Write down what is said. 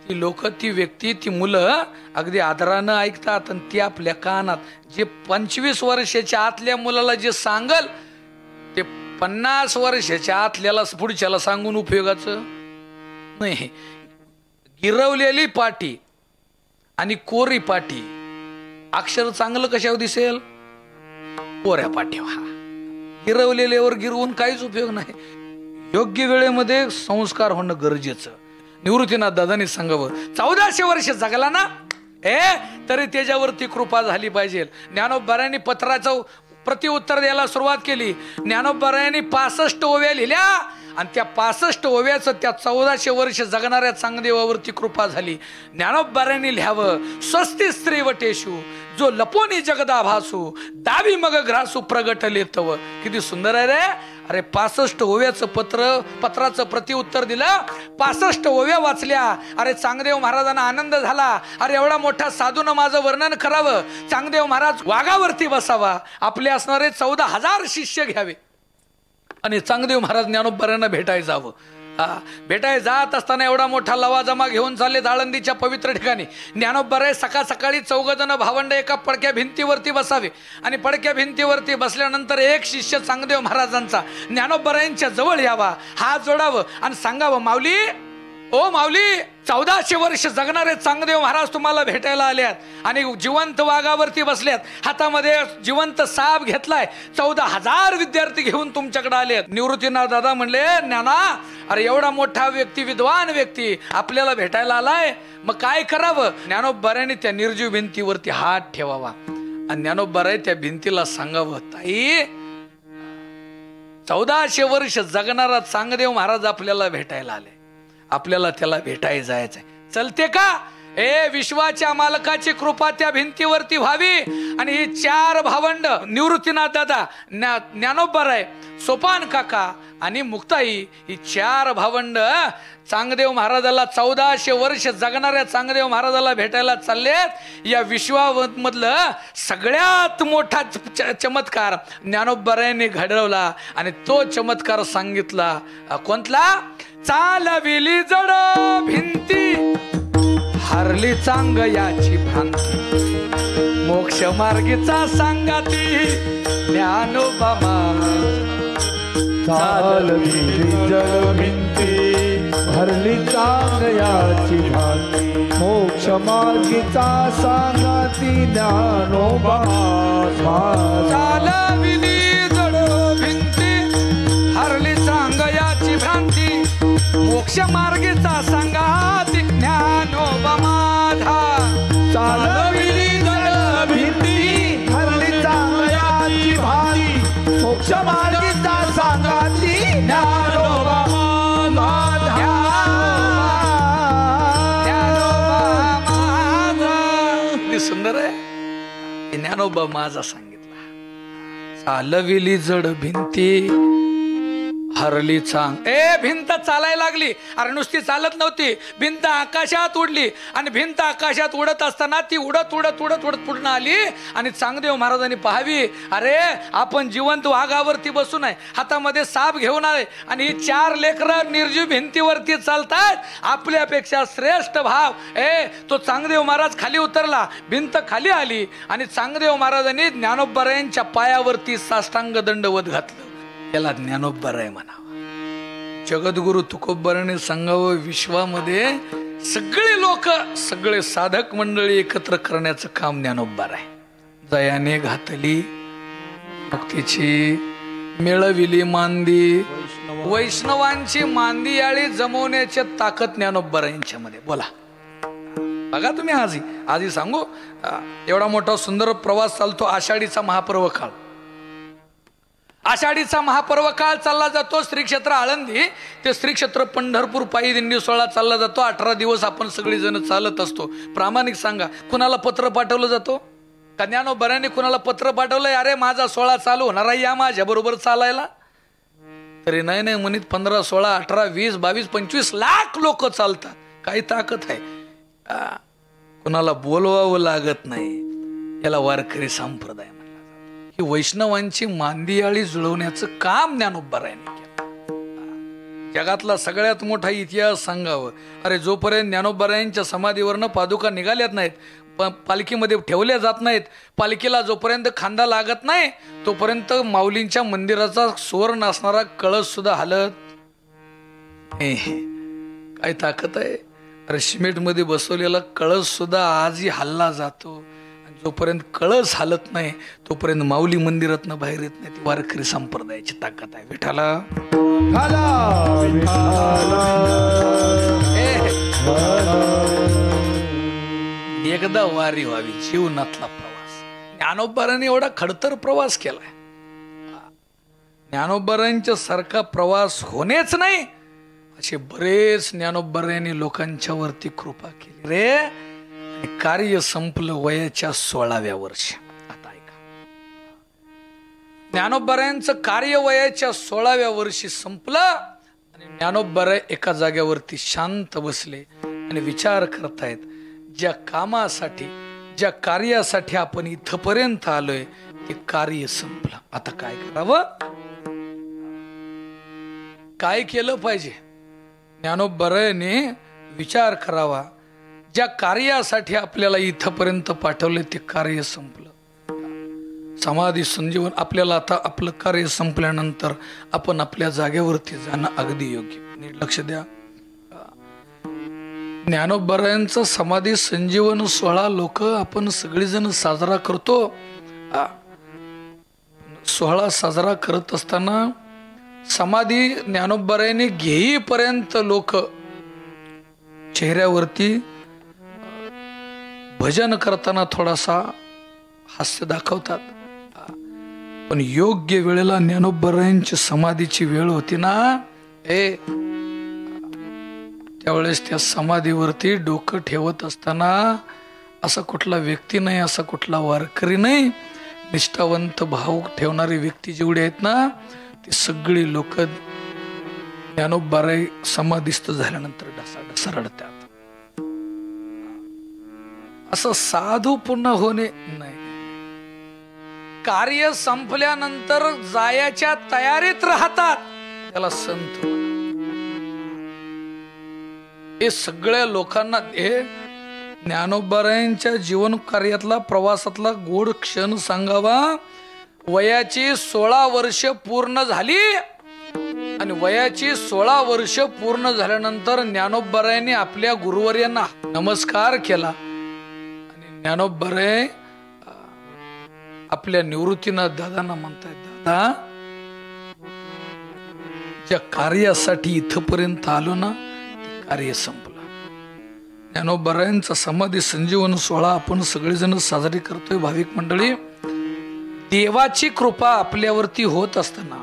ती लोक, ती व्यक्ती, ती मुलं अगदी आदरानं ऐकतात आणि ती आपल्या कानात जे 25 वर्षाच्या आतल्या मुलाला जे सांगल ते 50 वर्षाच्या आतल्याला पुढच्याला सांगून उपयोगाचं नाही. गिरवलेली पाटी आणि कोरी पाटी, अक्षर चांगलं कशावर दिसेल? कोऱ्या पाटीवर. गिरवलेल्यावर गिरवून काहीच उपयोग नाही. योग्य वेळेमध्ये संस्कार होणं गरजेचं. निवृत्तीनाथ दादांनी सांगावं, 1400 वर्ष जगला ना तरी त्याच्यावरती कृपा झाली पाहिजे. ज्ञानोबारायांनी पत्राचं प्रतिउत्तर द्यायला सुरुवात केली. ज्ञानोबारायांनी 65 ओव्या लिहिल्या आणि त्या 65 ओव्याचं त्या 1400 वर्ष जगणाऱ्या चांगदेवावरती कृपा झाली. ज्ञानोबारायांनी लिहावं, स्वस्ती स्त्री वटेशू जो लपोनी जगदा भासू दावी मग ग्रासू प्रगटले तव. किती सुंदर आहे रे. अरे 65 ओव्याचं पत्राचं प्रतिउत्तर दिलं, 65 ओव्या वाचल्या. अरे चांगदेव महाराजांना आनंद झाला. अरे एवढा मोठा साधून माझं वर्णन करावं, चांगदेव महाराज वाघावरती बसावा, आपले असणारे 14,000 शिष्य घ्यावे आणि चांगदेव महाराज ज्ञानोबारायांना भेटायला जावं. भेटाय जात असताना एवढा मोठा लवाजमा घेऊन चालले आळंदीच्या पवित्र ठिकाणी. ज्ञानोबाराय सकाळी 4 जण भावंड एका पडक्या भिंतीवरती बसावे आणि पडक्या भिंतीवरती बसल्यानंतर एक शिष्य चांगदेव महाराजांचा ज्ञानोबारायांच्या जवळ यावा, हात जोडावं आणि सांगावं, माऊली, ओ माऊली, 1400 वर्ष जगणारे चांगदेव महाराज तुम्हाला भेटायला आल्यात आणि जिवंत वाघावरती बसल्यात, हातामध्ये जिवंत साप घेतलाय, 14,000 विद्यार्थी घेऊन तुमच्याकडे आलेत. निवृत्तीनाथ दादा म्हणले, ज्ञाना, अरे एवढा मोठा व्यक्ती, विद्वान व्यक्ती आपल्याला भेटायला आलाय, मग काय करावं? ज्ञानोबारायांनी त्या निर्जीव भिंतीवरती हात ठेवावा आणि ज्ञानोबाराय त्या भिंतीला सांगावं, ताई, 1400 वर्ष जगणारा चांगदेव महाराज आपल्याला भेटायला आले, आपल्याला त्याला भेटायला जायचंय, चलते का? विश्वाच्या मालकाची कृपा त्या भिंतीवरती व्हावी. आणि ही 4 भावंड, निवृत्तीनाथ दादा, ज्ञानोबाराय, सोपान काका आणि मुक्ताई, ही 4 भावंड चांगदेव महाराजाला 1400 वर्ष जगणाऱ्या चांगदेव महाराजाला भेटायला चाललेत. या विश्वामधलं सगळ्यात मोठा चमत्कार ज्ञानोबारायांनी घडवला आणि तो चमत्कार सांगितला. कोणता? चालविली जड भिंती हरली चांग याची भ्रांती, मोक्ष मार्गीचा सांगाती ज्ञानोबा महाराज. चालविली जड भिंती हरली चांग याची भ्रांती, मोक्ष मार्गीचा सांगाती ज्ञानोबा महाराज. चालविली जड भिंती हरली चांग याची भ्रांती, मोक्ष मार्गीचा सांगाती ज्ञानोबा माझा. चालविली जड भिंती हरली चांग याची भ्रांती, मोक्ष मार्गीचा सांगाती ज्ञानोबा माझा. किती सुंदर आहे. ज्ञानोबा माझा सांगितला. चालविली जड भिंती हरली चांग. भिंत चालायला लागली. अरे नुसती चालत नव्हती, भिंत आकाशात उडली आणि भिंत आकाशात उडत असताना ती उडत उडत उडत उडत पूर्ण आली आणि चांगदेव महाराजांनी पाहावी, अरे आपण जिवंत वाघावरती बसून आहे, हातामध्ये साप घेऊन आहे आणि ही 4 लेकरं निर्जीव भिंतीवरती चालतात. आपल्यापेक्षा श्रेष्ठ भाव तो चांगदेव महाराज खाली उतरला, भिंत खाली आली आणि चांगदेव महाराजांनी ज्ञानोबारायांच्या पायावरती साष्टांग दंडवत घातलं. त्याला ज्ञानोबाराय म्हणावा. जगद्गुरु तुकोबाराने सांगावं, विश्वामध्ये सगळे लोक, सगळे साधक मंडळी एकत्र करण्याचं काम ज्ञानोबाराय. जयाने घातली भक्तीची, मिळविली मांदी, वैष्णवांची मांदी याळी जमवण्याची ताकद ज्ञानोबारायांच्या मध्ये. बोला, बघा तुम्ही. आजही सांगू, एवढा मोठा सुंदर प्रवास चालतो. आषाढीचा महापर्व काळ, आषाढीचा महापर्व काळ चालला जातो. श्री क्षेत्र आळंदी ते श्री क्षेत्र पंढरपूर पायी दिंडी सोहळा चालला जातो. 18 दिवस आपण सगळी जण चालत असतो. प्रामाणिक सांगा, कुणाला पत्र पाठवलं जातो? ज्ञानोबारायांनी कुणाला पत्र पाठवलंय, अरे माझा सोहळा चालू होणार आहे, या माझ्या बरोबर चालायला? तरी नाही म्हणित 15, 16, 18, 20, 22, 25 लाख लोक चालतात. काही ताकद आहे. कुणाला बोलवावं लागत नाही. याला वारकरी संप्रदाय. ही वैष्णवांची मांदियाळी जुळवण्याचं काम ज्ञानोबारायांनी केलं. जगातला सगळ्यात मोठा इतिहास सांगावं. अरे जोपर्यंत ज्ञानोबारायांच्या समाधीवरनं पादुका निघाल्यात नाहीत, पालखीमध्ये ठेवल्या जात नाहीत, पालखीला जोपर्यंत खांदा लागत नाही तोपर्यंत माऊलींच्या मंदिराचा सुवर्ण असणारा कळस सुद्धा हलत. काय ताकद आहे. अरे सिमेंट मध्ये बसवलेला कळस सुद्धा आजही हल्ला जातो. जोपर्यंत कळस हालत नाही तोपर्यंत माऊली मंदिरातनं बाहेर येत नाही. ती वारकरी संप्रदायाची ताकद आहे. विठाला एकदा वारी व्हावी, जीवनातला प्रवास. ज्ञानोबारांनी एवढा खडतर प्रवास केलाय. ज्ञानोबारांच्या सारखा प्रवास होणेच नाही असे बरेच ज्ञानोबारांनी लोकांच्या वरती कृपा केली रे. कार्य संपलं वयाच्या 16व्या वर्षी. आता ऐका, ज्ञानोबारायांचं कार्य वयाच्या 16व्या वर्षी संपलं आणि ज्ञानोबाराय एका जाग्यावरती शांत बसले आणि विचार करतायत, ज्या कामासाठी ज्या कार्यासाठी आपण इथपर्यंत आलोय ते कार्य संपलं. आता काय करावं, काय केलं पाहिजे. ज्ञानोबारायांनी विचार करावा. ज्या कार्यासाठी आपल्याला इथपर्यंत पाठवले ते कार्य संपलं. समाधी संजीवन. आपल्याला आता आपलं कार्य संपल्यानंतर आपण आपल्या जागेवरती जाणं अगदी योग्य. नीट लक्ष द्या. ज्ञानोबारायांचा समाधी संजीवन सोहळा लोक आपण सगळेजण साजरा करतो. सोहळा साजरा करत असताना समाधी ज्ञानोबारायांनी घेईपर्यंत लोक चेहऱ्यावरती भजन करताना थोडासा हास्य दाखवतात. पण योग्य वेळेला ज्ञानोबारायांची समाधीची वेळ होती ना, त्यावेळेस त्या समाधीवरती डोकं ठेवत असताना असा कुठला व्यक्ती नाही, असा कुठला वारकरी नाही, निष्ठावंत भाव ठेवणारी व्यक्ती जेवढी आहेत ना ती सगळी लोक ज्ञानोबाराय समाधीस्थ झाल्यानंतर ढसाढसा रडतात. असं साधू पुन्हा होणे नाही. कार्य संपल्यानंतर जायाच्या तयारीत राहतात त्याला संत. हे सगळ्या लोकांना हे ज्ञानोबारायांच्या जीवन कार्यातला प्रवासातला गोड क्षण सांगावा. वयाची 16 वर्ष पूर्ण झाली आणि वयाची 16 वर्ष पूर्ण झाल्यानंतर ज्ञानोबारायांनी आपल्या गुरुवर्यांना नमस्कार केला. ज्ञानोबाराय आपल्या निवृत्तीनं दादांना म्हणतायत, दादा ज्या कार्यासाठी इथपर्यंत आलो ना ते कार्य संपलं. ज्ञानोबारायांचा समाधी संजीवन सोहळा आपण सगळेजण साजरी करतोय. भाविक मंडळी, देवाची कृपा आपल्यावरती होत असताना